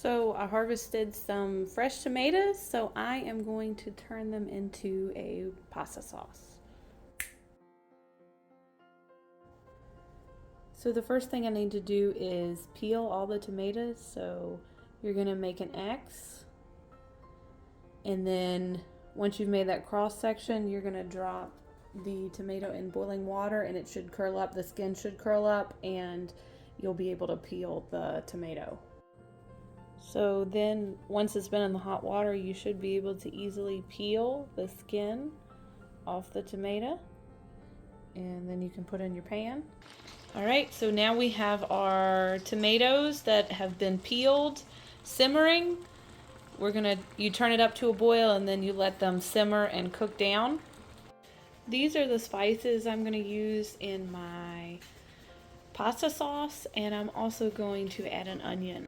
So I harvested some fresh tomatoes, so I am going to turn them into a pasta sauce. So the first thing I need to do is peel all the tomatoes. So you're gonna make an X, and then once you've made that cross section, you're gonna drop the tomato in boiling water, and it should curl up, the skin should curl up, and you'll be able to peel the tomato. So then once it's been in the hot water, you should be able to easily peel the skin off the tomato, and then you can put in your pan. All right, so now we have our tomatoes that have been peeled simmering. You turn it up to a boil and then you let them simmer and cook down. These are the spices I'm going to use in my pasta sauce, and I'm also going to add an onion.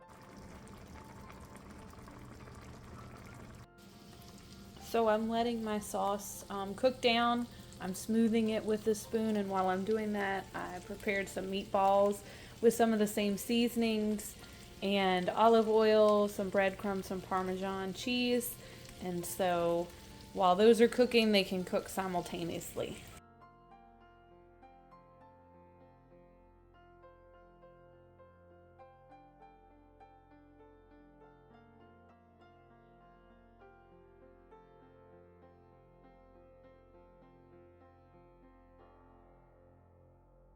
So I'm letting my sauce cook down. I'm smoothing it with a spoon, and while I'm doing that, I prepared some meatballs with some of the same seasonings and olive oil, some breadcrumbs, some Parmesan cheese. And so while those are cooking, they can cook simultaneously.